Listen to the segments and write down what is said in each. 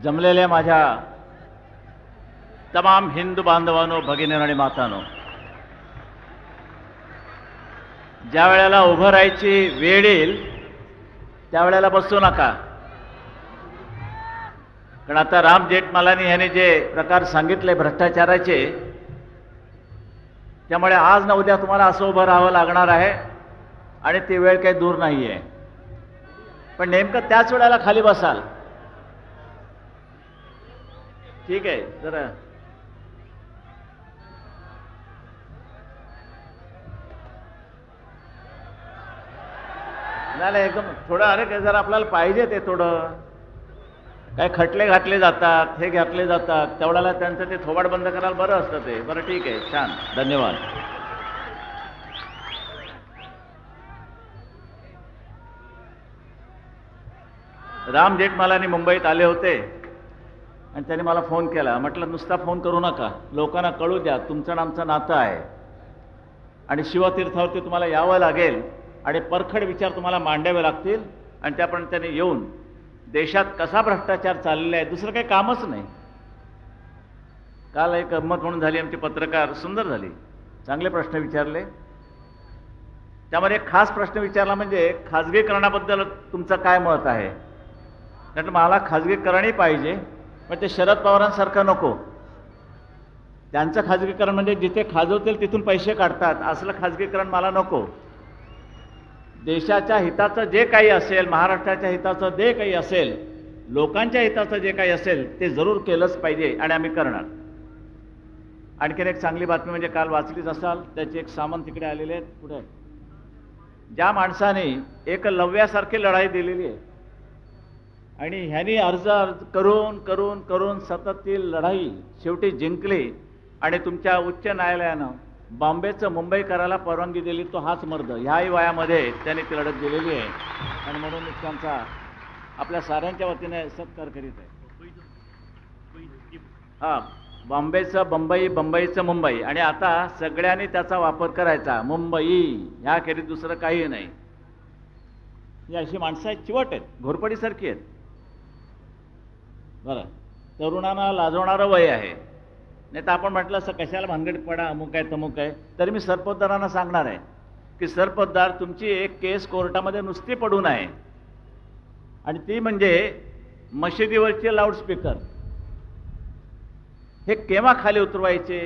जमलेल्या माझ्या तमाम हिंदू बांधवांनो, भगिनींनो आणि मातांनो, ज्या वेळेला उभं राहायची वेळ येईल त्यावेळेला बसू नका. कारण आता राम जेठमलानी यांनी जे प्रकार सांगितले भ्रष्टाचाराचे, त्यामुळे आज ना उद्या तुम्हाला असं उभं राहावं लागणार आहे आणि ती वेळ काही दूर नाही आहे. पण नेमकं त्याच वेळेला खाली बसाल. ठीक आहे, जरा नाही एकदम थोडं, अरे काय जरा आपल्याला पाहिजे ते थोडं, काय खटले घातले जातात, हे घातले जातात, तेवढ्याला त्यांचं ते थोबाड बंद करायला बरं असतं ते. बरं ठीक आहे, छान, धन्यवाद. राम जेठमलानी मुंबईत आले होते आणि त्यांनी मला फोन केला. म्हटलं नुसता फोन करू नका, लोकांना कळू द्या तुमचं आणि आमचं नातं आहे आणि शिवतीर्थावरती तुम्हाला यावं लागेल आणि परखड विचार तुम्हाला मांडावे लागतील. आणि त्याप्रमाणे त्यांनी येऊन देशात कसा भ्रष्टाचार चाललेला आहे, दुसरं काही कामच नाही. काल एक गंमत म्हणून झाली, आमचे पत्रकार सुंदर झाली, चांगले प्रश्न विचारले. त्यामध्ये एक खास प्रश्न विचारला, म्हणजे खाजगीकरणाबद्दल तुमचं काय मत आहे. म्हटलं मला खाजगीकरणही पाहिजे, पण ते शरद पवारांसारखं नको. त्यांचं खाजगीकरण म्हणजे जिथे खाजवतील तिथून पैसे काढतात, असलं खाजगीकरण मला नको. देशाच्या हिताचं जे काही असेल, महाराष्ट्राच्या हिताचं जे काही असेल, लोकांच्या हिताचं जे काही असेल ते जरूर केलंच पाहिजे आणि आम्ही करणार. आणखीन एक चांगली बातमी म्हणजे काल वाचलीच असाल, त्याचे एक सामंत तिकडे आलेले आहेत. पुढे ज्या माणसाने एकलव्यासारखी लढाई दिलेली आहे आणि ह्यांनी अर्ज करून करून करून सतत ती लढाई शेवटी जिंकली आणि तुमच्या उच्च न्यायालयानं बॉम्बेचं मुंबई करायला परवानगी दिली, तो हाच मर्द. ह्याही वयामध्ये त्यांनी ती लढत दिलेली आहे आणि म्हणून त्यांचा आपल्या साऱ्यांच्या वतीने सत्कार करीत आहे. हां, बॉम्बेचं बंबई, बंबईचं मुंबई, आणि आता सगळ्यांनी त्याचा वापर करायचा. मुंबई ह्याखेरीज दुसरं काही नाही. ही अशी माणसं आहेत, चिवट आहेत, घोरपडीसारखी आहेत. बरं, तरुणांना लाजवणारं वय आहे. नाही तर आपण म्हटलं असं कशाला भानगडीत पडा, अमुक आहे तमुक आहे. तरी मी सरपोतदारांना सांगणार आहे की सरपोतदार, तुमची एक केस कोर्टामध्ये नुसती पडून आहे आणि ती म्हणजे मशिदीवरचे लाऊडस्पीकर. हे केव्हा खाली उतरवायचे.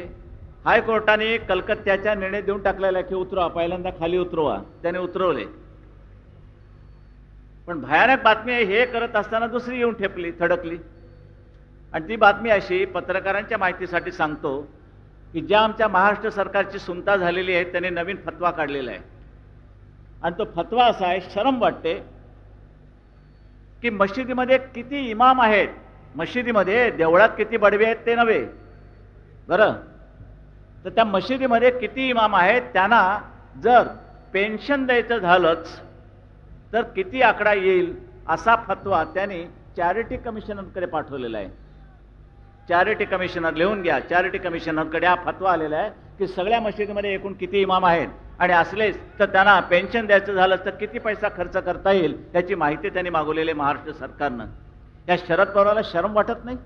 हायकोर्टाने कलकत्त्याच्या निर्णय देऊन टाकलेला की उतरवा, पहिल्यांदा खाली उतरवा. त्याने उतरवले. पण भयानक बातमी आहे, हे करत असताना दुसरी येऊन ठेपली, थडकली. आणि ती बातमी अशी, पत्रकारांच्या माहितीसाठी सांगतो, की ज्या आमच्या महाराष्ट्र सरकारची सुनता झालेली आहे त्यांनी नवीन फतवा काढलेला आहे. आणि तो फतवा असा आहे, शरम वाटते, की मशिदीमध्ये किती इमाम आहेत, मशिदीमध्ये, देवळात किती बडवे आहेत ते नव्हे, बरं, तर त्या मशिदीमध्ये किती इमाम आहेत, त्यांना जर पेन्शन द्यायचं झालंच तर किती आकडा येईल, असा फतवा त्यांनी चॅरिटी कमिशनरकडे पाठवलेला आहे. चॅरिटी कमिशनर, लिहून घ्या, चॅरिटी कमिशनरकडे हा फतवा आलेला आहे की सगळ्या मशिदीमध्ये एकूण किती इमाम आहेत आणि असलेच तर त्यांना पेन्शन द्यायचं झालं तर किती पैसा खर्च करता येईल याची माहिती त्यांनी मागवलेली आहे महाराष्ट्र सरकारनं. या शरद पवाराला शरम वाटत नाही.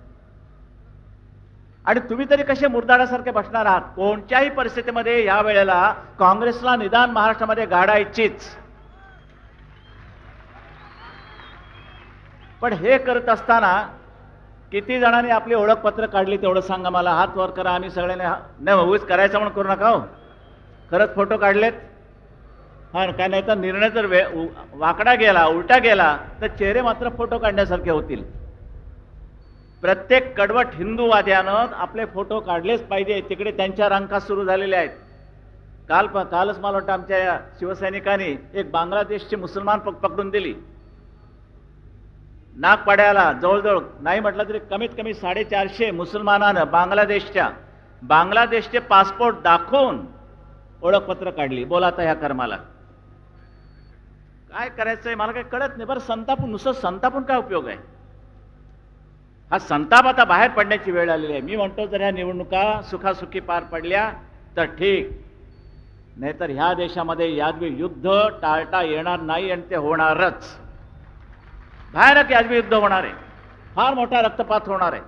आणि तुम्ही तरी कसे मुरदाडासारखे बसणार आहात. कोणत्याही परिस्थितीमध्ये या वेळेला काँग्रेसला निदान महाराष्ट्रामध्ये गाडायचीच. पण हे करत असताना किती जणांनी आपली ओळखपत्र काढली तेवढं सांगा मला. हात वर करा. आम्ही सगळ्यांनी नाही, उगीच करायचं म्हणून करू नका हो. खरंच फोटो काढलेत. हा, काय नाही तर निर्णय जर वाकडा गेला, उलटा गेला तर चेहरे मात्र फोटो काढण्यासारखे होतील. प्रत्येक कडवट हिंदूवाद्यानं आपले फोटो काढलेच पाहिजे. तिकडे त्यांच्या रांका सुरू झालेल्या आहेत. कालच मला वाटतं आमच्या शिवसैनिकांनी एक बांगलादेशची मुसलमान पकडून दिली. नागपाड्याला जवळजवळ नाही म्हटलं तरी कमीत कमी 450 मुसलमानानं बांगलादेशचे पासपोर्ट दाखवून ओळखपत्र काढली. बोला आता ह्या कर्माला काय करायचंय मला काही कळत नाही. बरं, संतापून, नुसतं संतापून काय उपयोग आहे. हा संताप आता बाहेर पडण्याची वेळ आलेली आहे. मी म्हणतो जर ह्या निवडणुका सुखासुखी पार पडल्या तर ठीक, नाहीतर ह्या देशामध्ये यादवी युद्ध टाळता येणार नाही आणि ते होणारच. भयानक यादवी युद्ध होणार आहे. फार मोठा रक्तपात होणार आहे.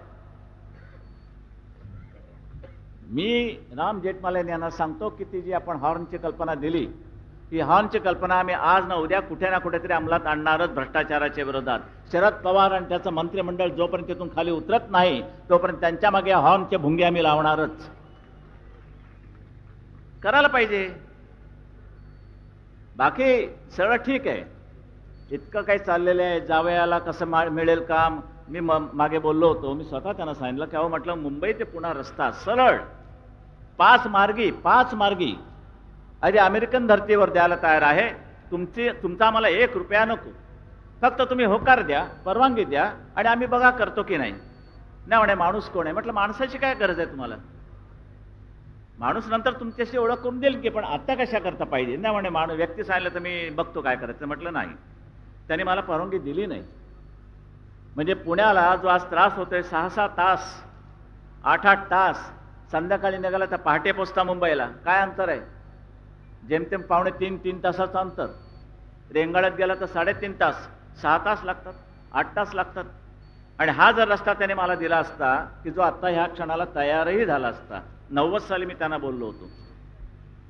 मी राम जेठमलानी यांना सांगतो की ती जी आपण हॉर्नची कल्पना दिली, ही हॉर्नची कल्पना आम्ही आज ना उद्या कुठे ना कुठेतरी अंमलात आणणारच भ्रष्टाचाराच्या विरोधात. शरद पवार आणि त्याचं मंत्रिमंडळ जोपर्यंत तिथून खाली उतरत नाही तोपर्यंत त्यांच्या मागे हॉर्नचे भुंगे आम्ही लावणारच. करायला पाहिजे. बाकी सगळं ठीक आहे, इतकं काही चाललेलं आहे. जावयाला कसं मिळेल काम, मी मागे बोललो होतो. मी स्वतः त्यांना सांगितलं की अहो म्हटलं मुंबई ते पुणा रस्ता सरळ 5 मार्गी अरे अमेरिकन धर्तीवर द्यायला तयार आहे. तुमचा आम्हाला 1 रुपया नको, फक्त तुम्ही होकार द्या, परवानगी द्या आणि आम्ही बघा करतो की नाही. नाही म्हणे माणूस कोण आहे. म्हटलं माणसाची काय गरज आहे तुम्हाला, माणूस नंतर तुमच्याशी ओळख करून देईल की, पण आता कशा करता पाहिजे. नाही म्हणे माणूस व्यक्ती सांगितलं तर मी बघतो काय करायचं. म्हटलं नाही, त्यांनी मला परवानगी दिली नाही. म्हणजे पुण्याला जो आज त्रास होतोय 6-6 तास 8-8 तास, संध्याकाळी निघाला तर पहाटे पोचता मुंबईला, काय अंतर आहे. जेमतेम 2.5-3 तासाचं अंतर. रेंगाळ्यात गेला तर 3.5 तास, 6 तास लागतात, 8 तास लागतात. आणि हा जर रस्ता त्याने मला दिला असता की जो आता ह्या क्षणाला तयारही झाला असता, 90 साली मी त्यांना बोललो होतो,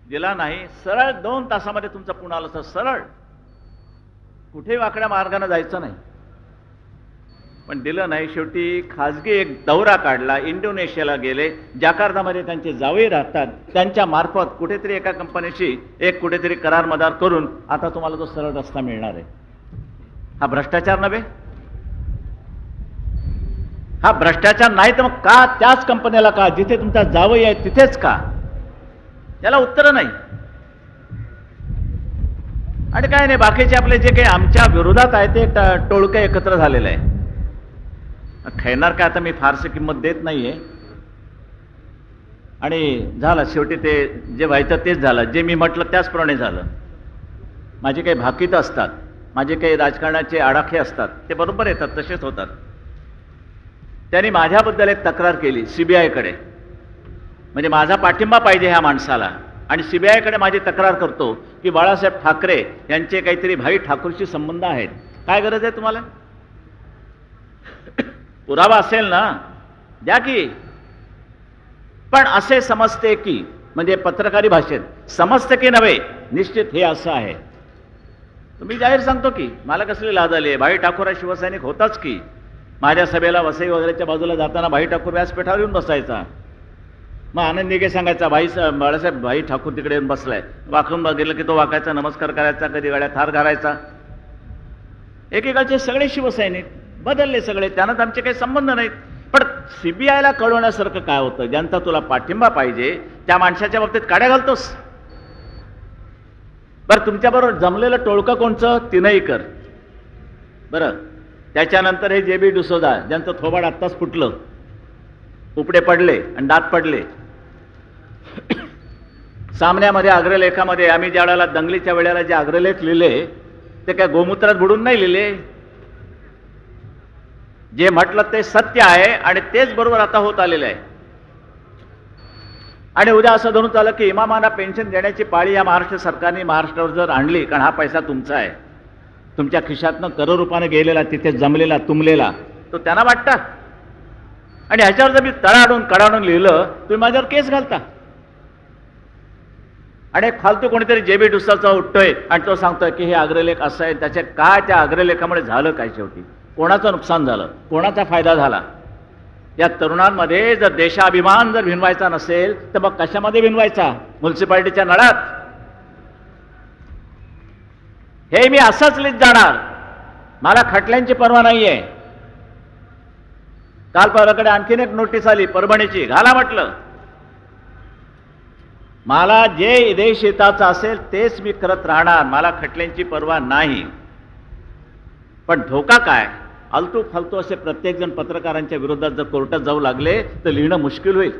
दिला नाही. सरळ 2 तासामध्ये तुमचं पुण्याला असं सरळ, कुठेही वाकड्या मार्गाने जायचं नाही. पण दिलं नाही. शेवटी खाजगी एक दौरा काढला, इंडोनेशियाला गेले, जाकार्तामध्ये त्यांचे जावई राहतात, त्यांच्या मार्फत कुठेतरी एका कंपनीशी एक कुठेतरी करार मदार करून आता तुम्हाला तो सरळ रस्ता मिळणार आहे. हा भ्रष्टाचार नव्हे? हा भ्रष्टाचार नाही तर मग का त्याच कंपनीला, का जिथे तुमचा जावई आहे तिथेच का? त्याला उत्तर नाही. आणि काय नाही, बाकीचे आपले जे काही आमच्या विरोधात आहे ते टोळकं एकत्र झालेलं आहे. खेळणार काय आता मी फारशी किंमत देत नाहीये. आणि झालं शेवटी, ते जे व्हायचं तेच झालं, जे मी म्हटलं त्याचप्रमाणे झालं. माझे काही भाकीत असतात, माझे काही राजकारणाचे आडाखे असतात, ते बरोबर येतात, तसेच होतात. त्यांनी माझ्याबद्दल एक तक्रार केली सीबीआयकडे, म्हणजे माझा पाठिंबा पाहिजे ह्या माणसाला. आणि सीबीआयकडे माझी तक्रार करतो की बाळासाहेब ठाकरे यांचे काहीतरी भाई ठाकूरशी संबंध आहेत. काय गरज आहे तुम्हाला? पुरावा असेल ना द्या की. पण असे समजते की, म्हणजे पत्रकारी भाषेत समजते की नव्हे, निश्चित हे असं आहे. तुम्ही जाहीर सांगतो की मला कसली लाज आली आहे, भाई ठाकूर हा शिवसैनिक होताच की. माझ्या सभेला वसई वगैरेच्या बाजूला जाताना भाई ठाकूर व्यासपीठावर येऊन बसायचा. मग आनंद निगे सांगायचा बाळासाहेब भाई ठाकूर तिकडे येऊन बसलाय. वाकून बघितलं की तो वाकायचा, नमस्कार करायचा, कधी गाड्या थार घालायचा. एकेकाळचे सगळे शिवसैनिक बदलले सगळे, त्यांनाच आमचे काही संबंध नाहीत. पण सीबीआयला कळवण्यासारखं काय होतं? ज्यांचा तुला पाठिंबा पाहिजे त्या माणसाच्या बाबतीत काड्या घालतोस. बरं, तुमच्याबरोबर जमलेलं टोळकं कोणचं? तिनईकर. बरं, त्याच्यानंतर हे जे बी डिसोजा, ज्यांचं थोबाड आत्ताच फुटलं, उपडे पडले आणि दात पडले. सामन्यामध्ये अग्रलेखामध्ये आम्ही ज्या वेळेला दंगलीच्या वेळेला जे अग्रलेख लिहिले ते काय गोमूत्रात बुडून नाही लिहिले. जे म्हटलं ते सत्य आहे आणि तेच बरोबर आता होत आलेलं आहे. आणि उद्या असं धरून चाललं की इमामांना पेन्शन देण्याची पाळी या महाराष्ट्र सरकारने महाराष्ट्रावर जर आणली, कारण हा पैसा तुमचा आहे, तुमच्या खिशातनं करोडरूपाने गेलेला, तिथे जमलेला, तुंबलेला, तो त्यांना वाटता. आणि ह्याच्यावर जर मी तळाडून कडाडून लिहिलं, तुम्ही माझ्यावर केस घालता. आणि एक फालतू कोणीतरी जे बी डुसाचा उठतोय आणि तो सांगतोय की हे अग्रलेख असं आहे, त्याच्या काय त्या अग्रलेखामुळे झालं काय? शेवटी कोणाचं नुकसान झालं, कोणाचा फायदा झाला? या तरुणांमध्ये जर देशाभिमान जर भिनवायचा नसेल तर मग कशामध्ये भिनवायचा? म्युन्सिपाल्टीच्या नळात? हे मी असंच लिहित जाणार. मला खटल्यांची पर्वा नाहीये. काल परवाकडे आणखीन एक नोटीस आली परभणीची, घाला म्हटलं. मला जे देश हिताचं असेल तेच मी करत राहणार, मला खटल्यांची पर्वा नाही. पण धोका काय? आलतू फालतू असे प्रत्येकजण पत्रकारांच्या विरोधात जर कोर्टात जाऊ लागले तर लिहिणं मुश्किल होईल.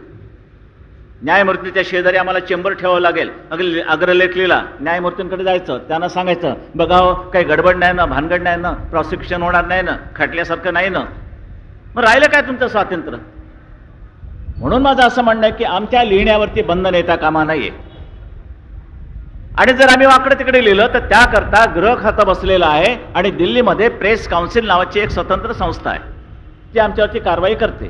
न्यायमूर्तीच्या शेजारी आम्हाला चेंबर ठेवावं लागेल. अग्रलेख लिहिला, न्यायमूर्तींकडे जायचं, त्यांना सांगायचं बघाव काही गडबड नाही ना, भानगड नाही ना, प्रॉसिक्युशन होणार नाही ना, खटल्यासारखं नाही ना. मग राहिलं काय तुमचं स्वातंत्र्य? म्हणून माझं असं म्हणणं आहे की आमच्या लिहिण्यावरती बंधन येता कामा नाहीये. आणि जर आम्ही वाकडे तिकडे लिहिलं तर त्याकरता गृह खातं बसलेलं आहे आणि दिल्लीमध्ये प्रेस काउन्सिल नावाची एक स्वतंत्र संस्था आहे. जी आमच्यावरती कारवाई करते.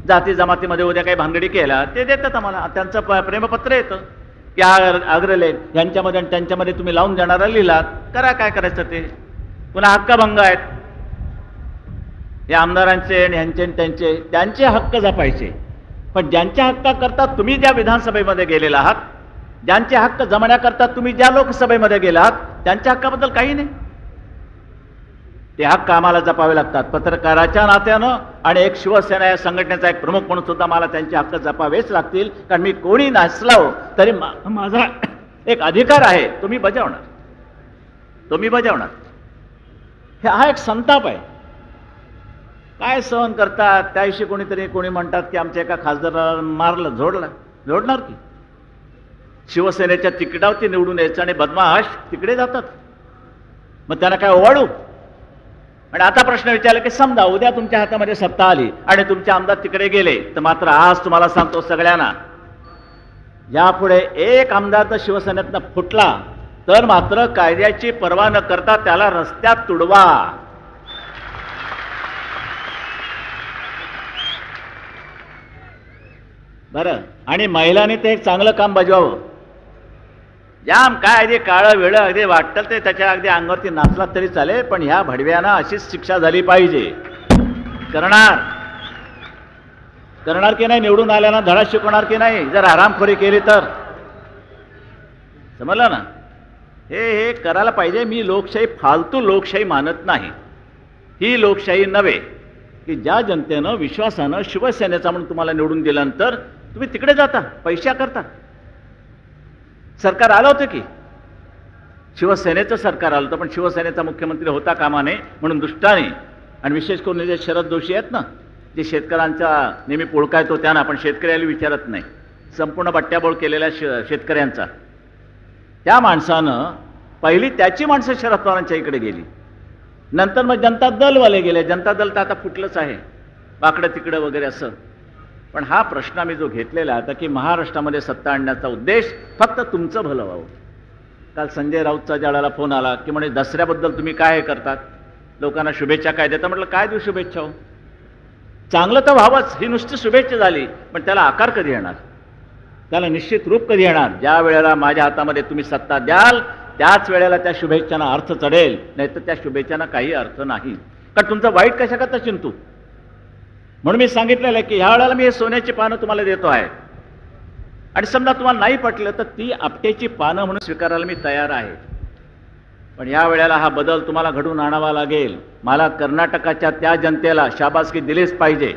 जाती जमातीमध्ये उद्या काही भानगडी केल्या ते देतात आम्हाला. त्यांचं प्रेमपत्र येतं की अग्रलेख यांच्यामध्ये आणि त्यांच्यामध्ये तुम्ही लावून देणारा लिहिलात, करा काय करायचं ते. पुन्हा हक्कभंग आहेत या आमदारांचे आणि ह्यांचे आणि त्यांचे हक्क जपायचे. पण ज्यांच्या हक्काकरता तुम्ही ज्या विधानसभेमध्ये गेलेला आहात, ज्यांचे हक्क जमण्याकरता तुम्ही ज्या लोकसभेमध्ये गेला आहात, त्यांच्या हक्काबद्दल काही नाही. ते हक्क आम्हाला जपावे लागतात पत्रकाराच्या नात्यानं, आणि एक शिवसेना या संघटनेचा एक प्रमुख म्हणून सुद्धा मला त्यांचे हक्क जपावेच लागतील. कारण मी कोणी नसलो तरी माझा एक अधिकार आहे, तुम्ही बजावणार. हा एक संताप आहे. काय सहन करतात त्याविषयी कोणी म्हणतात की आमच्या एका खासदाराला मारलं, झोडणार की. शिवसेनेच्या तिकिटावरती निवडून यायचं आणि बदमाश तिकडे जातात, मग त्यांना काय ओवाळू. आणि आता प्रश्न विचारला की समजा उद्या तुमच्या हातामध्ये सत्ता आली आणि तुमचे आमदार तिकडे गेले, तर मात्र आज तुम्हाला सांगतो सगळ्यांना, यापुढे एक आमदार तर शिवसेनेतनं फुटला तर मात्र कायद्याची पर्वा न करता त्याला रस्त्यात तुडवा. बरं, आणि महिलांनी ते एक चांगलं काम बजवावं. जाम काय अगदी काळं वेळं अगदी वाटतं ते त्याच्या अगदी अंगावरती नाचला तरी चालेल, पण ह्या भडव्यांना अशीच शिक्षा झाली पाहिजे. करणार की नाही, निवडून आल्यानं धडा शिकवणार की नाही, जर आरामखोरी केली तर. समजलं ना, हे करायला पाहिजे. मी लोकशाही फालतू लोकशाही मानत नाही. ही लोकशाही नव्हे की ज्या जनतेनं विश्वासानं शिवसेनेचा म्हणून तुम्हाला निवडून दिल्यानंतर तुम्ही तिकडे जाता पैशा करता. सरकार आलं होतं की, शिवसेनेचं सरकार आलं होतं, पण शिवसेनेचा मुख्यमंत्री होता कामा नये म्हणून दुष्टाने, आणि विशेष करून जे शरद जोशी आहेत ना, जे शेतकऱ्यांचा नेहमी पोळका येतो त्यांना, पण शेतकऱ्याला विचारत नाही, संपूर्ण बट्ट्याबोळ केलेल्या शेतकऱ्यांचा, त्या माणसानं पहिली त्याची माणसं शरद पवारांच्या इकडे गेली. नंतर मग जनता दलवाले गेले. जनता दल तर आता फुटलंच आहे, बाकडं तिकडं वगैरे असं. पण हा प्रश्न मी जो घेतलेला आता की महाराष्ट्रामध्ये सत्ता आणण्याचा उद्देश फक्त तुमचं भलं व्हावं. काल संजय राऊतचा ज्याला फोन आला की म्हणे दसऱ्याबद्दल तुम्ही काय करतात, लोकांना शुभेच्छा काय देता. म्हटलं काय देऊ शुभेच्छा हो, चांगलं तर व्हावंच, ही नुसती शुभेच्छा झाली, पण त्याला आकार कधी येणार, त्याला निश्चित रूप कधी येणार. ज्या वेळेला माझ्या हातामध्ये तुम्ही सत्ता द्याल त्याच वेळेला त्या शुभेच्छांना अर्थ चढेल, नाही तर त्या शुभेच्छांना काही अर्थ नाही. कारण तुमचं वाईट कशा करता चिंतू. म्हणून मी सांगितलेलं आहे की ह्या वेळेला मी हे सोन्याची पानं तुम्हाला देतो आहे, आणि समजा तुम्हाला नाही पटलं तर ती आपटेची पानं म्हणून स्वीकारायला मी तयार आहे. पण या वेळेला हा बदल तुम्हाला घडवून आणावा लागेल. मला कर्नाटकाच्या त्या जनतेला शाबासकी दिलीच पाहिजे.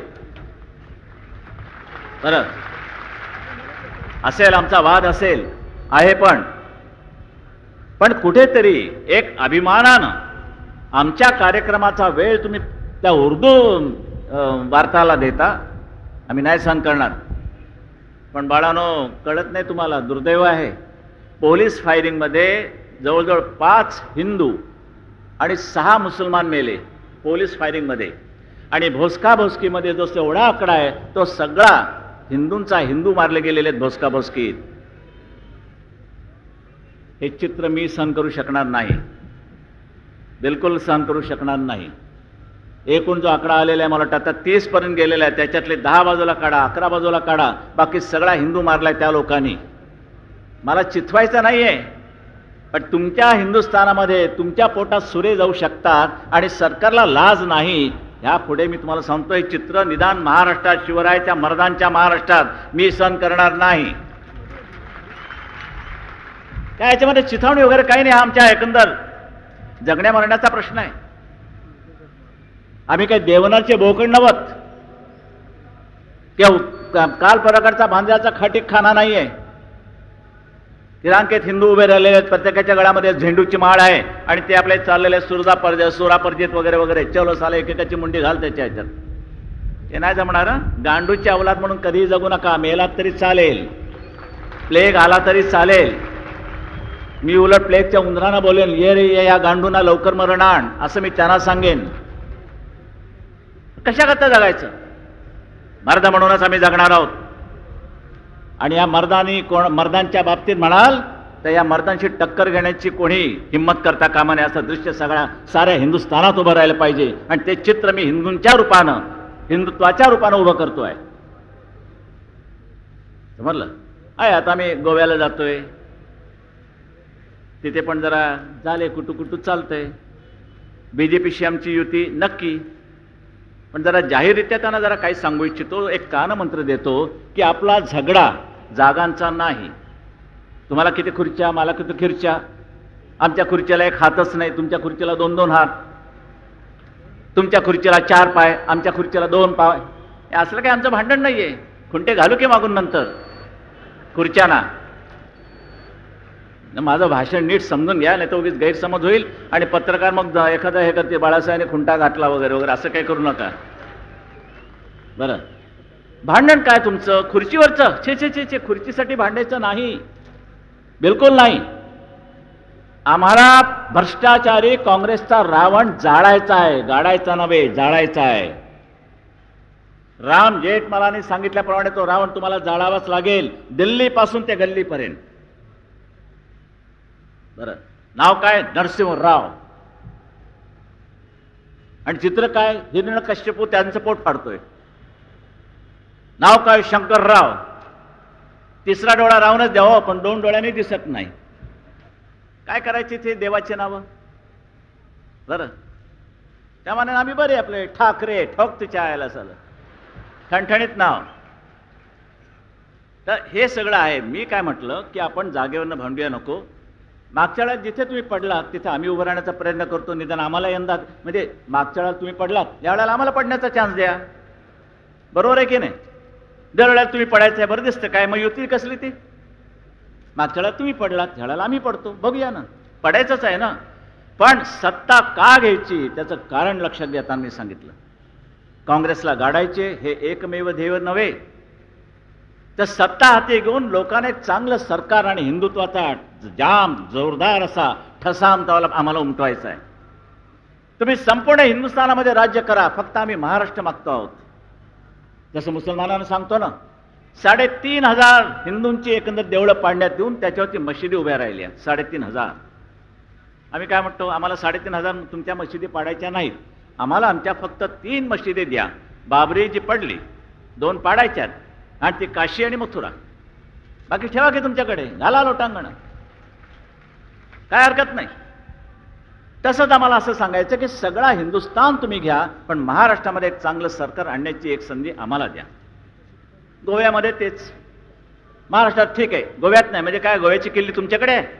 बरं असेल, आमचा वाद असेल आहे, पण कुठेतरी एक अभिमानानं आमच्या कार्यक्रमाचा वेळ तुम्ही त्या उर्दू वार्ताला देता, आम्ही नाही सहन करणार. पण बाळानो, कळत नाही तुम्हाला, दुर्दैव आहे, पोलीस फायरिंगमध्ये जवळजवळ 5 हिंदू आणि 6 मुसलमान मेले पोलीस फायरिंगमध्ये, आणि भोसकाभोसकीमध्ये जो एवढा आकडा आहे तो सगळा हिंदूंचा, हिंदू मारले गेलेले आहेत भोसकाभोसकीत. हे चित्र मी सहन करू शकणार नाही, बिलकुल सहन करू शकणार नाही. एकूण जो आकडा आलेला आहे मला वाटतं आता 30 पर्यंत गेलेला आहे, त्याच्यातले 10 बाजूला काढा, 11 बाजूला काढा, बाकी सगळा हिंदू मारलाय त्या लोकांनी. मला चिथवायचं नाहीये, पण तुमच्या हिंदुस्थानामध्ये तुमच्या पोटात सुरे जाऊ शकतात आणि सरकारला लाज नाही. ह्या पुढे मी तुम्हाला सांगतो, हे चित्र निदान महाराष्ट्रात, शिवरायाच्या मर्दांच्या महाराष्ट्रात मी सहन करणार नाही. काय याच्यामध्ये चिथावणी वगैरे काही नाही, आमच्या एकंदर जगण्या मरण्याचा प्रश्न आहे. आम्ही काही देवनारचे बोकड नवत किंवा काल परकारचा भांज्याचा खटीक खाना नाही आहे. तिरांकेत हिंदू उभे राहिलेले आहेत, प्रत्येकाच्या गळ्यामध्ये झेंडूची माळ आहे, आणि ते आपले चाललेले सुरापर्जित वगैरे वगैरे, चलो साले एकेकाची मुंडी घाल त्याच्या ह्याच्यात. हे नाही जमणार. गांडूची अवलाद म्हणून कधीही जगू नका. मेलात तरी चालेल, प्लेग आला तरी चालेल. मी उलट प्लेगच्या उंदरांना बोलेन, ये रे ये, या गांडूंना लवकर मरण आण, असं मी त्यांना सांगेन. कशा करता जगायचं? मर्द म्हणूनच आम्ही जगणार आहोत. आणि या मर्दांच्या बाबतीत म्हणाल तर या मर्दांशी टक्कर घेण्याची कोणी हिंमत करता कामा नये, असं दृश्य साऱ्या हिंदुस्थानात उभं राहिलं पाहिजे. आणि ते चित्र मी हिंदूंच्या रूपानं हिंदुत्वाच्या रूपानं उभं करतोय. समजलं आहे. आता आम्ही गोव्याला जातोय, तिथे पण जरा झाले कुटू चालतंय. बीजेपीशी आमची युती नक्की, पण जरा जाहीररित्या त्यांना जरा काही सांगू इच्छितो. एक कानमंत्र देतो की आपला झगडा जागांचा नाही. तुम्हाला किती खुर्च्या, मला किती खुर्च्या. आमच्या खुर्चीला एक हातच नाही, तुमच्या खुर्चीला 2-2 हात. तुमच्या खुर्चीला 4 पाय, आमच्या खुर्चीला 2 पाय. हे असलं काही आमचं भांडण नाहीये. खुंटे घालू की मागून नंतर खुर्च्यांना. माझं भाषण नीट समजून घ्या, नाही तर उगीच गैरसमज होईल आणि पत्रकार मग एखादं हे करते बाळासाहेबांनी खुंटा घातला वगैरे वगैरे, असं काही करू नका. बरं, भांडण काय तुमचं खुर्चीवरचं? छे, खुर्चीसाठी भांडायचं नाही, बिलकुल नाही. आम्हाला भ्रष्टाचारी काँग्रेसचा रावण जाळायचा आहे, गाडायचा नव्हे, जाळायचा आहे. राम जेठमलानी सांगितल्याप्रमाणे तो रावण तुम्हाला जाळावाच लागेल, दिल्लीपासून ते गल्लीपर्यंत. बरं, नाव काय? नरसिंहराव. आणि चित्र काय? हिरण्यकश्यपू त्यांचं पोट फाडतोय. नाव काय? शंकरराव. तिसरा डोळा रावणच द्यावं, पण 2 डोळ्यांनी दिसत नाही. काय करायचे ते देवाचे नाव? बरं, त्यामाने आम्ही बरे आपले ठाकरे, ठोक तुझ्या आयला झालं, ठणठणीत नाव. तर हे सगळं आहे. मी काय म्हटलं की आपण जागेवरनं भांडूया नको. मागच्या वेळेला जिथे तुम्ही पडलात तिथे आम्ही उभं राहण्याचा प्रयत्न करतो. निदान आम्हाला यंदा, म्हणजे मागच्या वेळेला तुम्ही पडलात, यावेळेला आम्हाला पडण्याचा चान्स द्या. बरोबर आहे की नाही? दरवेळेला तुम्ही पडायचं आहे, बरं दिसतं काय? मग युती कसली ती? मागच्या वेळेला तुम्ही पडलात, ह्यावेळेला आम्ही पडतो. बघूया ना, पडायचंच आहे ना. पण सत्ता का घ्यायची त्याचं कारण लक्षात घेताना मी सांगितलं, काँग्रेसला गाडायचे हे एकमेव ध्येय नव्हे, तर सत्ता हाती घेऊन लोकांना एक चांगलं सरकार आणि हिंदुत्वाचा जाम जोरदार असा ठसा आम्हाला उमटवायचा आहे. तुम्ही संपूर्ण हिंदुस्थानामध्ये राज्य करा, फक्त आम्ही महाराष्ट्र मागतो आहोत. जसं मुसलमानांना सांगतो ना, 3,500 हिंदूंची एकंदर देवळं पाडण्यात येऊन त्याच्यावरती मशिदी उभ्या राहिल्या. 3,500. आम्ही काय म्हणतो, आम्हाला 3,500 तुमच्या मशिदी पाडायच्या नाहीत, आम्हाला आमच्या फक्त 3 मशिदी द्या. बाबरी जी पडली 2 पाडायच्यात, आणि ती काशी आणि मथुरा. बाकी ठेवा की तुमच्याकडे, घाला लोटांगण, काय हरकत नाही. तसंच आम्हाला असं सांगायचं की सगळा हिंदुस्थान तुम्ही घ्या, पण महाराष्ट्रामध्ये एक चांगलं सरकार आणण्याची एक संधी आम्हाला द्या. गोव्यामध्ये तेच. महाराष्ट्रात ठीक आहे, गोव्यात नाही. म्हणजे काय, गोव्याची किल्ली तुमच्याकडे आहे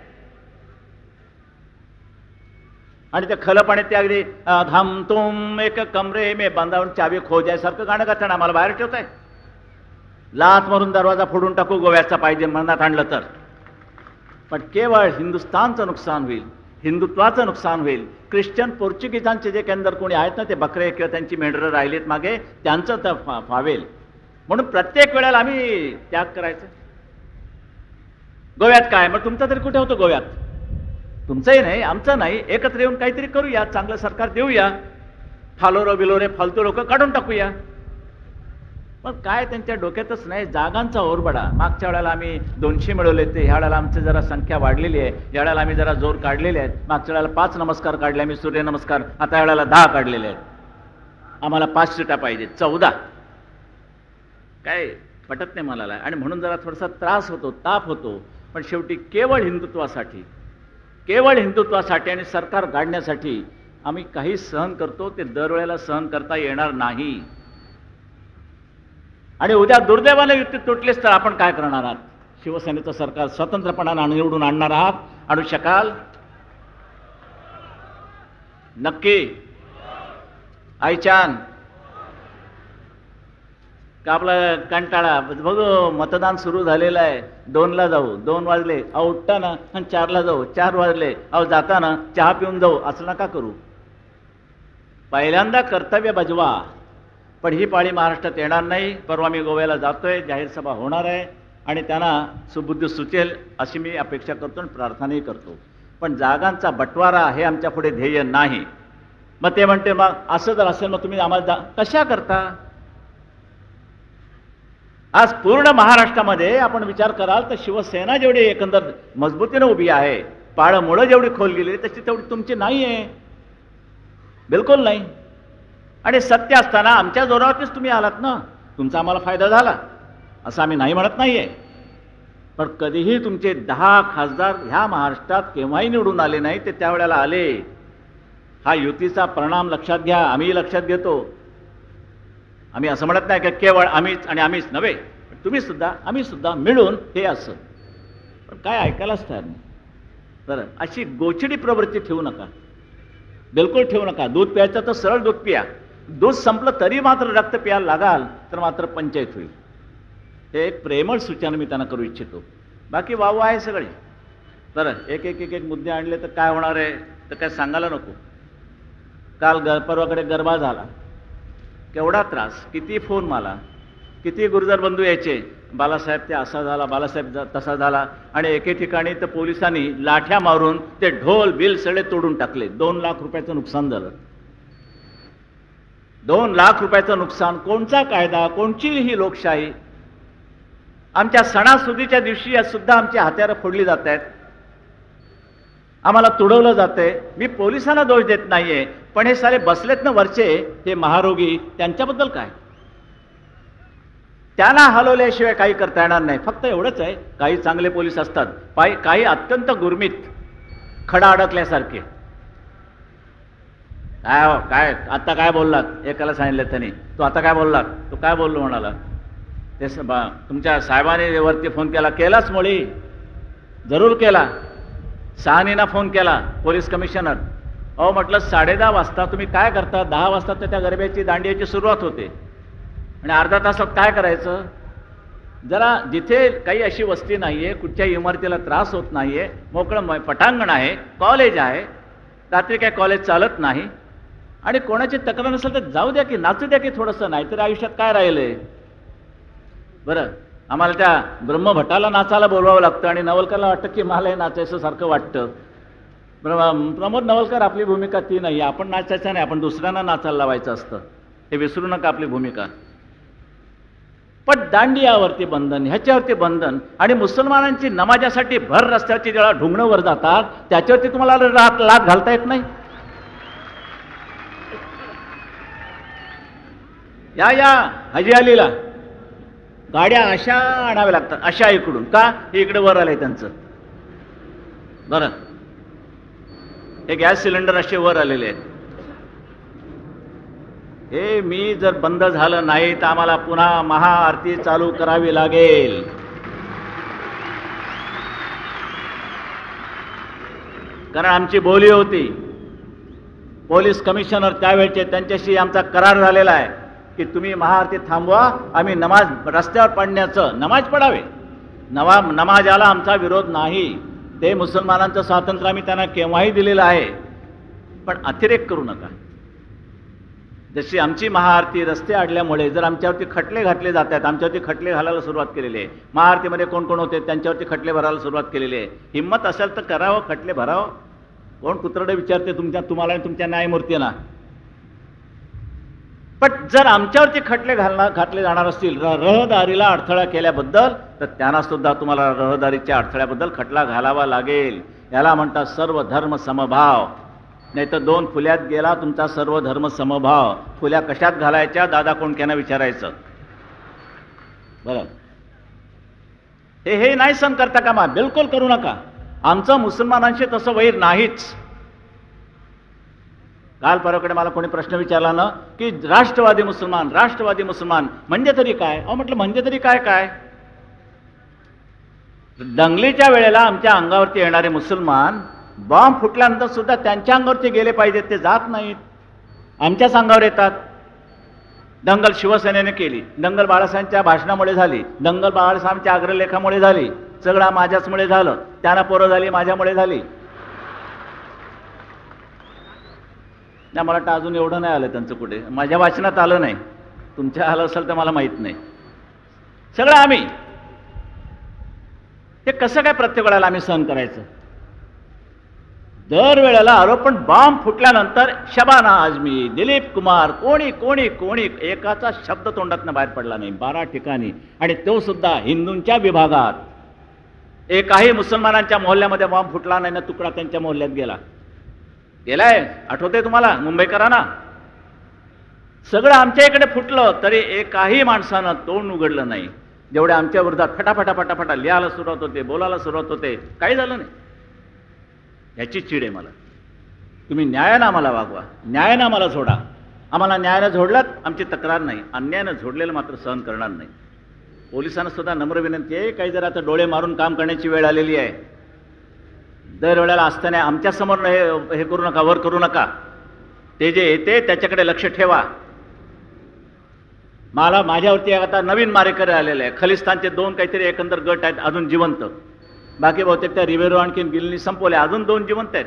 आणि ते खलं पाणी ते अगदी धाम तुम एक कमरे में बांधावून चावी खो जायसारखं गाणं गाताना आम्हाला बाहेर ठेवताय. लात मारून दरवाजा फोडून टाकू गोव्याचा पाहिजे मनात आणलं तर. पण केवळ हिंदुस्थानचं नुकसान होईल, हिंदुत्वाचं नुकसान होईल. ख्रिश्चन पोर्चुगीजांचे जे केंद्र कोणी आहेत ना, ते बकरे किंवा त्यांची मेंढरं राहिलीत मागे, त्यांचं तर फावेल. म्हणून प्रत्येक वेळेला आम्ही त्याग करायचं. गोव्यात काय, मग तुमचं तरी कुठे होतं गोव्यात? तुमचंही नाही, आमचं नाही. एकत्र येऊन काहीतरी करूया, चांगलं सरकार देऊया, फालोरो बिलोरे फालतू लोक काढून टाकूया. पण काय त्यांच्या डोक्यातच नाही, जागांचा ओरबडा. मागच्या वेळेला आम्ही 200 मिळवले ते, ह्या वेळेला आमची जरा संख्या वाढलेली आहे, या वेळेला आम्ही जरा जोर काढलेले आहेत. मागच्या वेळेला 5 नमस्कार काढले आम्ही, सूर्यनमस्कार. आता या वेळेला 10 काढलेले आहेत. आम्हाला 5 सीटा पाहिजे, 14. काय पटत नाही मला. आणि म्हणून जरा थोडासा त्रास होतो, ताप होतो. पण शेवटी केवळ हिंदुत्वासाठी आणि सरकार गाडण्यासाठी आम्ही काही सहन करतो, ते दरवेळेला सहन करता येणार नाही. आणि उद्या दुर्दैवाने युती तुटलीच तर आपण काय करणार आहात? शिवसेनेचं सरकार स्वतंत्रपणाने निवडून आणणार आहात? आणू शकाल? नक्की? आईचान का आपला कंटाळा? बघू, मतदान सुरू झालेलं आहे, 2ला जाऊ, 2 वाजले, अहो उठताना, आणि 4ला जाऊ, 4 वाजले, अहो जाताना चहा पिऊन जाऊ. असं नका करू. पहिल्यांदा कर्तव्य बजवा. पण ही पाळी महाराष्ट्रात येणार नाही. परवा मी गोव्याला जातोय, जाहीर सभा होणार आहे, आणि त्यांना सुबुद्धी सुचेल अशी मी अपेक्षा करतो आणि प्रार्थनाही करतो. पण जागांचा बंटवारा हे आमच्या पुढे ध्येय नाही. मग ते म्हणते, मग असं जर असेल मग तुम्ही आम्हाला कशा करता? आज पूर्ण महाराष्ट्रामध्ये आपण विचार कराल तर शिवसेना जेवढी एकंदर मजबूतीने उभी आहे, पाळमुळं जेवढी खोल गेली तशी तेवढी तुमची नाही आहे, बिलकुल नाही. आणि सत्य असताना आमच्या जोरावरतीच तुम्ही आलात ना, तुमचा आम्हाला फायदा झाला असं आम्ही नाही म्हणत नाहीये. पण कधीही तुमचे 10 खासदार ह्या महाराष्ट्रात केव्हाही निवडून आले नाही, ते त्यावेळेला आले. हा युतीचा परिणाम लक्षात घ्या, आम्ही लक्षात घेतो. आम्ही असं म्हणत नाही की केवळ आम्हीच आणि आम्हीच नव्हे, तुम्ही सुद्धा आम्ही सुद्धा मिळून हे असं. पण काय ऐकायलाच तयार नाही. तर अशी गोचिडी प्रवृत्ती ठेवू नका, बिलकुल ठेवू नका. दूध प्यायचं तर सरळ दूध पिया. दूध संपलं तरी मात्र रक्त प्यायला लागाल तर मात्र पंचायत होईल. हे एक प्रेमळ सूचना मी त्यांना करू इच्छितो. बाकी वाव आहे सगळे. तर एक एक एक एक मुद्दे आणले तर काय होणार आहे तर काय सांगायला नको. काल परवाकडे गरबा झाला, केवढा त्रास, किती फोन मला, किती गुर्जर बंधू यायचे, बालासाहेब ते असा झाला, बालासाहेब तसा झाला. आणि एके ठिकाणी तर पोलिसांनी लाठ्या मारून ते ढोल बिल सगळे तोडून टाकले. 2 लाख रुपयाचं नुकसान झालं. 2 लाख रुपयाचं नुकसान. कोणचा कायदा, कोणची ही लोकशाही? आमच्या सणासुदीच्या दिवशी सुद्धा आमची हत्यारं फोडली जात आहेत, आम्हाला तुडवलं जातंय. मी पोलिसांना दोष देत नाहीये, पण हे सारे बसलेत ना वरचे हे महारोगी, त्यांच्याबद्दल काय? त्यांना हलवल्याशिवाय काही करता येणार नाही. फक्त एवढंच आहे, काही चांगले पोलीस असतात, काही अत्यंत गुरमीत, खडा अडकल्यासारखे. काय आता काय बोललात? एकाला सांगितलं त्यांनी, तू आता काय बोललात? तू काय बोललो म्हणाला? ते तुमच्या साहेबांनी वरती फोन केलाच मुळी, जरूर केला. सहानीना फोन केला, पोलीस कमिशनर. अहो म्हटलं 10:30 वाजता तुम्ही काय करता? 10 वाजता तर त्या गरब्याची दांडियाची सुरुवात होते आणि अर्धा तासात काय करायचं? जरा जिथे काही अशी वस्ती नाहीये, कुठच्याही इमारतीला त्रास होत नाहीये, मोकळं पटांगण आहे, कॉलेज आहे, रात्री काय कॉलेज चालत नाही आणि कोणाची तक्रार नसेल तर जाऊ द्या की, नाचू द्या की थोडंसं, नाहीतर आयुष्यात काय राहिलंय? बरं, आम्हाला त्या ब्रह्मभट्टाला नाचायला बोलवावं लागतं आणि नवलकरला वाटतं की मला हे नाचायचं सारखं वाटतं. प्रमोद नवलकर, आपली भूमिका ती नाही. आपण नाचायचं नाही, आपण दुसऱ्यांना नाचायला लावायचं असतं. हे विसरू नका आपली भूमिका. पण दांडियावरती बंधन, ह्याच्यावरती बंधन आणि मुसलमानांची नमाजासाठी भर रस्त्यावरची जेव्हा ढुंगणं वर जातात त्याच्यावरती तुम्हाला लाथ घालता येत नाही. या हजी अलीला गाड्या अशा आणाव्या लागतात, अशा इकडून का? हे इकडे वर आलंय त्यांचं. बरं, हे गॅस सिलेंडर असे वर आलेले आहेत. हे मी जर बंद झालं नाही तर आम्हाला पुन्हा महाआरती चालू करावी लागेल. कारण आमची बोली होती, पोलीस कमिशनर त्यावेळचे, त्यांच्याशी आमचा करार झालेला आहे की तुम्ही महाआरती थांबवा, आम्ही नमाज रस्त्यावर पडण्याचं, नमाज पडावे, नमाजाला आमचा विरोध नाही. ते मुसलमानांचं स्वातंत्र्य आम्ही त्यांना केव्हाही दिलेलं आहे, पण अतिरेक करू नका. जशी आमची महाआरती रस्ते अडल्यामुळे जर आमच्यावरती खटले घातले जात आहेत, आमच्यावरती खटले घालायला सुरुवात केलेली आहे. महाआरतीमध्ये कोण कोण होते त्यांच्यावरती खटले भरायला सुरुवात केलेली आहे. हिंमत असेल तर करावं, खटले भरावं. कोण कुत्रडे विचारते तुम्हाला आणि तुमच्या न्यायमूर्तींना? पण जर आमच्यावरती खटले घातले जाणार असतील रहदारीला अडथळा केल्याबद्दल, तर त्यांना सुद्धा तुम्हाला रहदारीच्या अडथळ्याबद्दल खटला घालावा लागेल. याला म्हणतात सर्व धर्म समभाव. नाही तर 2 फुल्यात गेला तुमचा सर्व धर्म समभाव. फुल्या कशात घालायच्या दादा कोणक्यांना विचारायचं. बरं, हे नाही सहन करता कामा, बिलकुल करू नका. आमचं मुसलमानांशी तसं वैर नाहीच. काल परवाकडे मला कोणी प्रश्न विचारला ना की राष्ट्रवादी मुसलमान म्हणजे तरी काय? अहो म्हटलं म्हणजे तरी काय? दंगलीच्या वेळेला आमच्या अंगावरती येणारे मुसलमान बॉम्ब फुटल्यानंतर सुद्धा त्यांच्या अंगावरती गेले पाहिजेत, ते जात नाहीत, आमच्याच अंगावर येतात. दंगल शिवसेनेने केली, दंगल बाळासाहेबांच्या भाषणामुळे झाली, दंगल बाळासाहेबांच्या अग्रलेखामुळे झाली, सगळं माझ्याचमुळे झालं, त्यांना पोरं झाली, माझ्यामुळे झाली. नाही, मला वाटतं अजून एवढं नाही आलं त्यांचं, कुठे माझ्या वाचनात आलं नाही. तुमच्या आलं असेल तर मला माहीत नाही. सगळं आम्ही हे कसं काय प्रत्येक वेळेला आम्ही सहन करायचं? दरवेळेला आरोपण बॉम्ब फुटल्यानंतर शबाना आझमी, दिलीप कुमार, कोणी एकाचा शब्द तोंडातनं बाहेर पडला नाही. 12 ठिकाणी, आणि तो सुद्धा हिंदूंच्या विभागात. एकाही मुसलमानांच्या मोहल्ल्यामध्ये बॉम्ब फुटला नाही ना तुकडा त्यांच्या मोहल्ल्यात गेलाय. आठवतंय तुम्हाला मुंबईकरांना? सगळं आमच्या इकडे फुटलं तरी एकाही माणसानं तोंड उघडलं नाही. जेवढे आमच्या विरोधात फटाफटा फटाफटा लिहायला सुरुवात होते, बोलायला सुरुवात होते, काही झालं नाही. याची चीड आहे मला. तुम्ही न्यायानं आम्हाला वागवा, न्यायानं आम्हाला झोडा. आम्हाला न्यायानं झोडलात आमची तक्रार नाही, अन्यायानं झोडलेलं मात्र सहन करणार नाही. पोलिसांना सुद्धा नम्र विनंती आहे, काही जर आता डोळे मारून काम करण्याची वेळ आलेली आहे. दरवेळेला असताना आमच्या समोर हे करू नका, वर करू नका. ते जे येते त्याच्याकडे लक्ष ठेवा. मला माझ्यावरती आता नवीन मारेकरी आलेले आहे. खलिस्तानचे 2 काहीतरी एकंदर गट आहेत अजून जिवंत. बाकी बहुतेक त्या रिव्हेरो आणखीन गिलनी संपवले, अजून 2 जिवंत आहेत.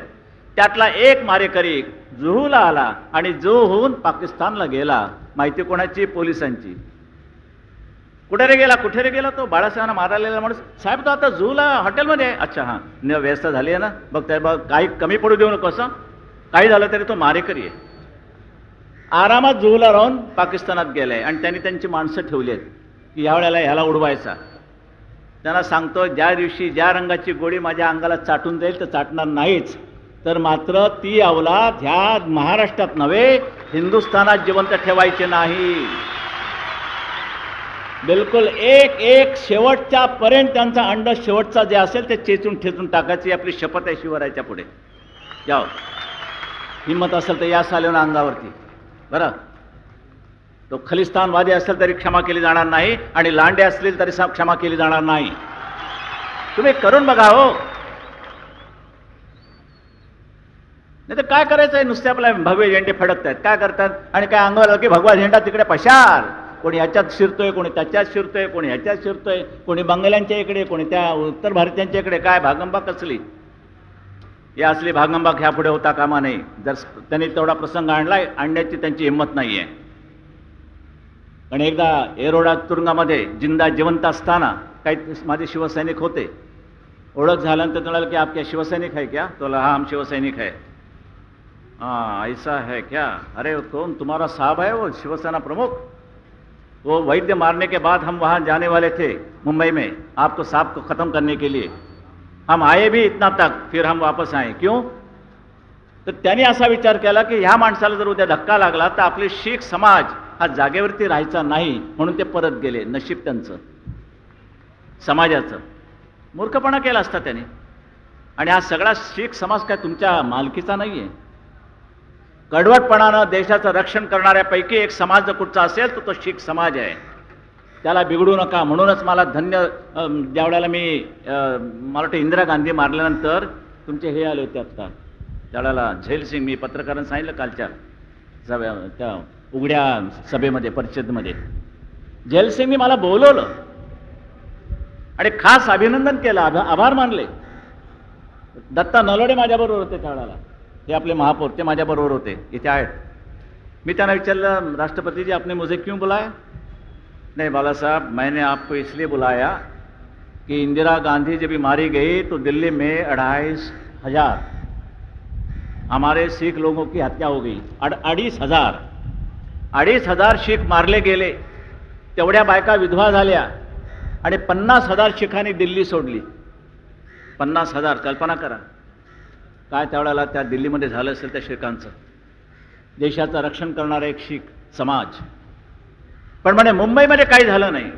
त्यातला एक मारेकरी जुहूला आला आणि जुहूहून पाकिस्तानला गेला. माहिती कोणाची? पोलिसांची. कुठे रे गेला, कुठे रे गेला तो? बाळासाहेबांना मारलेला माणूस. साहेब तो आता जुहूला हॉटेलमध्ये आहे. अच्छा, हां, व्यवस्था झाली आहे ना, बघ त्या बघ, काही कमी पडू देऊ नको. असं काही झालं तरी तो मारेकरी आहे. आरामात जुहूला राहून पाकिस्तानात गेलाय आणि त्यांनी त्यांची माणसं ठेवली आहेत की ह्या वेळेला ह्याला उडवायचा. त्यांना सांगतो, ज्या दिवशी ज्या रंगाची गोळी माझ्या अंगाला चाटून जाईल तर चाटणार नाहीच, तर मात्र ती अवलाद ह्या महाराष्ट्रात नव्हे हिंदुस्थानात जिवंत ठेवायची नाही. बिलकुल एक एक शेवटच्या पर्यंत त्यांचा अंड शेवटचा जे असेल ते चेचून ठेचून टाकायची आपली शपथ आहे शिवरायाच्या पुढे. जाओ, हिंमत असेल तर या सालेवून अंगावरती. बरं, तो खलिस्तानवादी असेल तरी क्षमा केली जाणार नाही आणि लांडे असतील तरी क्षमा केली जाणार नाही. तुम्ही करून बघा हो. नाही तर काय करायचं आहे? नुसते आपल्या भगवे झेंडे फडकत आहेत. काय करतात? आणि काय अंगावर की भगवा झेंडा तिकडे पशार. कोणी ह्याच्यात शिरतोय, कोणी त्याच्यात शिरतोय, कोणी ह्याच्यात शिरतोय, कोणी बंगाल्यांच्या इकडे, कोणी त्या उत्तर भारतीयांच्या इकडे. काय भागंबा कसली? या असली भागंबाक ह्या पुढे होता कामा नाही. जर त्यांनी तेवढा प्रसंग आणलाय, आणण्याची त्यांची हिंमत नाही आहे. पण एकदा एरोडा तुरुंगामध्ये जिवंत असताना काही माझे शिवसैनिक होते. ओळख झाल्यानंतर म्हणाले की आप क्या शिवसैनिक है क्या? तो हा, हम शिवसैनिक है. हाँ, ऐसा है क्या? अरे कौन तुम्हारा साहब है वो शिवसेना प्रमुख? वो वैद्य मारने के बाद हम वहाँ जाने वाले थे मुंबई में आपको साहब को ख़त्म करने के लिए. हम आए भी इतना तक, फिर हम वापस आए. क्यों? तर त्यांनी असा विचार केला की ह्या माणसाला जर उद्या धक्का लागला तर आपले शीख समाज हा जागेवरती राहायचा नाही, म्हणून ते परत गेले. नशीब त्यांचं, समाजाचं. मूर्खपणा केला असता त्याने. आणि हा सगळा शीख समाज काय तुमच्या मालकीचा नाही आहे. कडवटपणानं देशाचं रक्षण करणाऱ्यापैकी एक समाज जर कुठचा असेल तर तो शीख समाज आहे. त्याला बिघडू नका. म्हणूनच मला ज्यावेळेला मला वाटतं इंदिरा गांधी मारल्यानंतर तुमचे हे आले होते आत्ता त्यावेळेला झैलसिंग, मी पत्रकारांना सांगितलं कालच्या त्या उघड्या सभेमध्ये, परिषदेमध्ये, झैलसिंगनी मला बोलवलं आणि खास अभिनंदन केलं, आभार मानले. दत्ता नलोडे माझ्याबरोबर होते त्यावेळेला, हे आपले महापौर, ते माझ्याबरोबर होते, इथे आहेत. मी त्यांना विचारलं, राष्ट्रपति जी आपने मुझे क्यों बुलाया? नहीं बाला साहब, मैंने आपको इसलिए बुलाया कि इंदिरा गांधी जब मारी गई तो दिल्ली में 2,500 हमारे सिख लोगों की हत्या हो गई. 2,500 शीख मारले गेले. तेवढ्या बायका विधवा झाल्या आणि 50,000 शीखांनी दिल्ली सोडली. 50,000, कल्पना करा काय त्यावेळेला त्या दिल्लीमध्ये झालं असेल त्या शीखांचं. देशाचं रक्षण करणारा एक शीख समाज. पण म्हणे मुंबईमध्ये काही झालं नाही,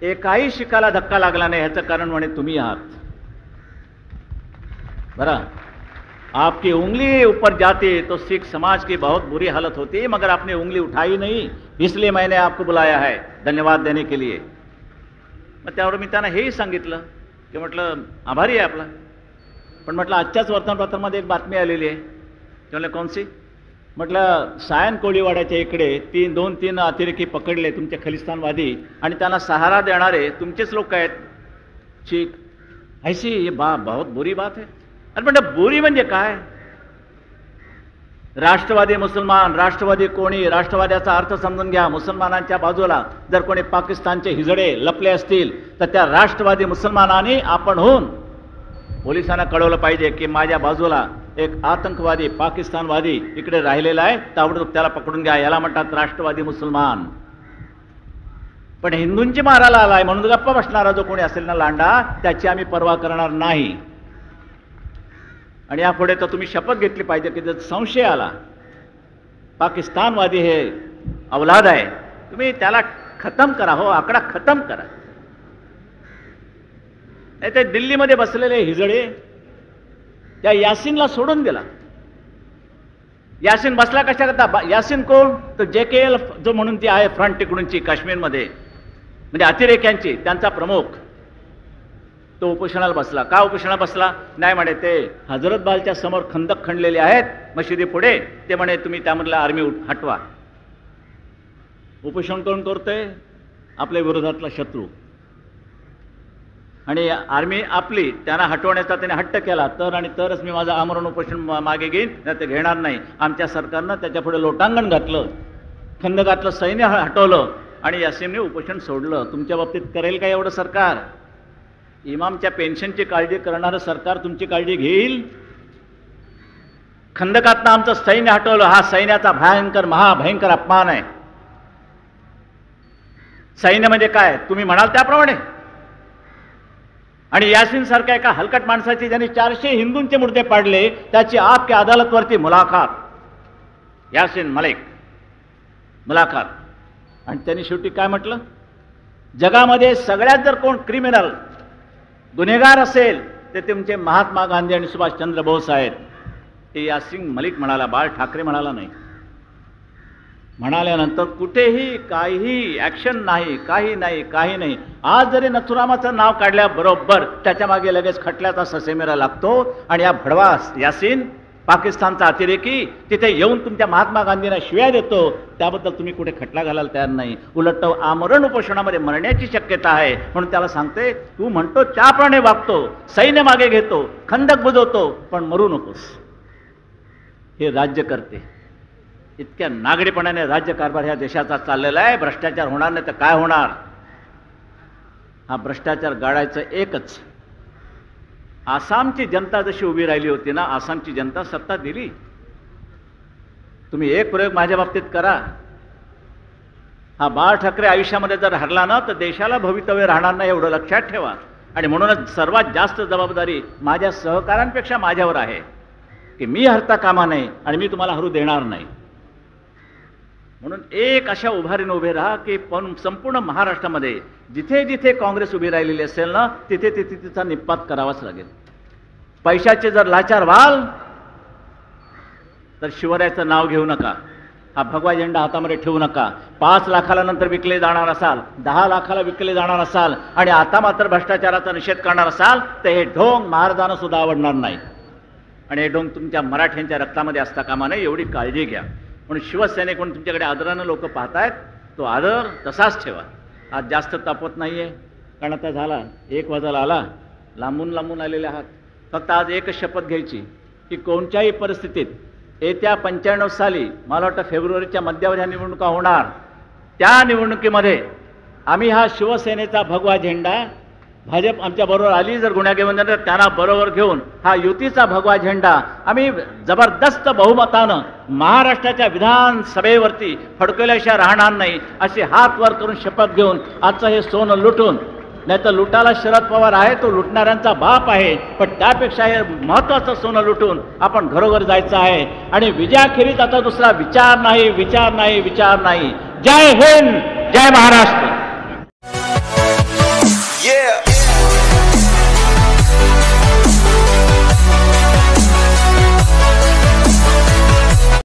एकाही शीखाला धक्का लागला नाही. ह्याचं कारण म्हणे तुम्ही आहात. बरं, आपकी उंगली ऊपर जाती तो सिख समाज की बहुत बुरी हालत होती, मगर आपने उंगली उठाई नहीं, इसलिए मैंने आपको बुलाया है धन्यवाद देने के लिए. मग त्यावर मी त्यांना हेही सांगितलं की म्हटलं आभारी आहे आपला. पण म्हटलं आजच्याच वर्तमानपत्रामध्ये एक बातमी आलेली आहे. ते म्हणले कोणसी? म्हटलं सायन कोळीवाड्याच्या इकडे 2-3 अतिरेकी पकडले तुमचे खलिस्तानवादी आणि त्यांना सहारा देणारे तुमचेच लोक आहेत शीख. ऐसी ये बहुत बुरी बात है. अरे म्हटलं बुरी म्हणजे काय? राष्ट्रवादी मुसलमान, राष्ट्रवादी कोणी, राष्ट्रवाद्याचा अर्थ समजून घ्या. मुसलमानांच्या बाजूला जर कोणी पाकिस्तानचे हिजडे लपले असतील तर त्या राष्ट्रवादी मुसलमानांनी आपण होऊन पोलिसांना कळवलं पाहिजे की माझ्या बाजूला एक आतंकवादी पाकिस्तानवादी इकडे राहिलेला आहे, ताबडतोब त्याला पकडून घ्या. याला म्हणतात राष्ट्रवादी मुसलमान. पण हिंदूंची मारायला आलाय म्हणून गप्पा बसणारा जो कोणी असेल ना लांडा, त्याची आम्ही पर्वा करणार नाही. आणि यापुढे तर तुम्ही शपथ घेतली पाहिजे की जर संशय आला पाकिस्तानवादी हे औलाद आहे, तुम्ही त्याला खतम करा, हो आकडा खतम करा. नाही ते दिल्लीमध्ये बसलेले हिजडे त्या यासीनला सोडून दिला. यासीन बसला कशा करता? यासीन कोण? तो JKL जो म्हणून ती आहे फ्रंट तिकडूनची काश्मीरमध्ये, म्हणजे अतिरेक्यांची, त्यांचा प्रमुख. तो उपोषणाला बसला. का उपोषणाला बसला? नाही म्हणे ते हजरतबालच्या समोर खंदक खणलेले आहेत मशिदी पुढे, ते म्हणे तुम्ही त्यामधला आर्मी हटवा. उपोषण कोण करतोय? आपल्या विरोधातला शत्रू. आणि आर्मी आपली त्यांना हटवण्याचा त्याने हट्ट केला, तर आणि तरच मी माझं आमरण उपोषण मागे घेईन, नाही ते घेणार नाही. आमच्या सरकारनं त्याच्यापुढे लोटांगण घातलं, खंदकातलं सैन्य हटवलं आणि यासीनने उपोषण सोडलं. तुमच्या बाबतीत करेल का एवढं सरकार? इमामच्या पेन्शनची काळजी करणारं सरकार तुमची काळजी घेईल? खंदकातनं आमचं सैन्य हटवलं, हा सैन्याचा भयंकर महाभयंकर अपमान आहे. सैन्य म्हणजे काय? तुम्ही म्हणाल त्याप्रमाणे. आणि यासीन सारख्या एका हलकट माणसाची ज्यांनी 400 हिंदूंचे मुर्दे पाडले, त्याची आपल्या अदालतवरती मुलाखत, यासीन मलिक मुलाखत. आणि त्यांनी शेवटी काय म्हटलं? जगामध्ये सगळ्यात जर कोण क्रिमिनल गुन्हेगार असेल ते तुमचे महात्मा गांधी आणि सुभाषचंद्र बोस आहेत. हे यासीन मलिक म्हणाला, बाळ ठाकरे म्हणाला नाही. म्हणाल्यानंतर कुठेही काहीही ॲक्शन नाही, काही नाही, काही नाही. आज जरी नथुरामाचं नाव काढल्याबरोबर त्याच्या मागे लगेच खटल्याचा ससेमिरा लागतो. आणि या भडवा यासीन पाकिस्तानचा अतिरेकी तिथे येऊन तुमच्या महात्मा गांधींना शिव्या देतो, त्याबद्दल तुम्ही कुठे खटला घालायला तयार नाही. उलट आमरण उपोषणामध्ये मरण्याची शक्यता आहे. म्हणून त्याला सांगते, तू म्हणतो त्याप्रमाणे वागतो, सैन्य मागे घेतो, खंदक बुजवतो, पण मरू नकोस. हे राज्य करते. इतक्या नागडीपणाने राज्यकारभार ह्या देशाचा चाललेला आहे. भ्रष्टाचार होणार नाही तर काय होणार? हा भ्रष्टाचार गाडायचं एकच. आसामची जनता जशी उभी राहिली होती ना, आसामची जनता सत्ता दिली. तुम्ही एक प्रयोग माझ्या बाबतीत करा. हा बाळ ठाकरे आयुष्यामध्ये जर हरला ना, तर देशाला भवितव्य राहणार नाही, एवढं लक्षात ठेवा. आणि म्हणूनच सर्वात जास्त जबाबदारी माझ्या सहकाऱ्यांपेक्षा माझ्यावर आहे की मी हरता कामा नये आणि मी तुम्हाला हरू देणार नाही. म्हणून एक अशा उभारीने उभे राहा की संपूर्ण महाराष्ट्रामध्ये जिथे जिथे काँग्रेस उभी राहिलेली असेल ना, तिथे तिथे तिचा निपात करावाच लागेल. पैशाचे जर लाचार व्हाल तर शिवरायाचं नाव घेऊ नका, हा भगवा झेंडा हातामध्ये ठेवू नका. 5 लाखाला नंतर विकले जाणार असाल, 10 लाखाला विकले जाणार असाल आणि आता मात्र भ्रष्टाचाराचा निषेध करणार असाल, तर हे ढोंग महाराजांना सुद्धा आवडणार नाही. आणि हे ढोंग तुमच्या मराठ्यांच्या रक्तामध्ये असता कामा नये, एवढी काळजी घ्या. म्हणून शिवसैनिक तुमच्याकडे आदरानं लोक पाहतायत, तो आदर तसाच ठेवा. आज जास्त तापत नाहीये, कारण आता झाला 1 वाजायला आला, लांबून लांबून आलेले आहात. फक्त आज एकच शपथ घ्यायची की कोणत्याही परिस्थितीत येत्या 95 साली, मला वाटतं फेब्रुवारीच्या मध्यावर ह्या निवडणुका होणार, त्या निवडणुकीमध्ये आम्ही हा शिवसेनेचा भगवा झेंडा, भाजप आमच्या बरोबर आली जर गुन्हा घेऊन जाणार, त्यांना बरोबर घेऊन हा युतीचा भगवा झेंडा आम्ही जबरदस्त बहुमतानं महाराष्ट्राच्या विधानसभेवरती फडकवल्याशिवाय राहणार नाही, अशी हात वर करून शपथ घेऊन आजचं हे सोनं लुटून, नाही तर लुटाला शरद पवार आहे, तो लुटणाऱ्यांचा बाप आहे, पण त्यापेक्षा हे महत्त्वाचं सोनं लुटून आपण घरोघर जायचं आहे. आणि विजयाखेरीज आता दुसरा विचार नाही, विचार नाही, विचार नाही. जय हिंद, जय महाराष्ट्र. Yeah.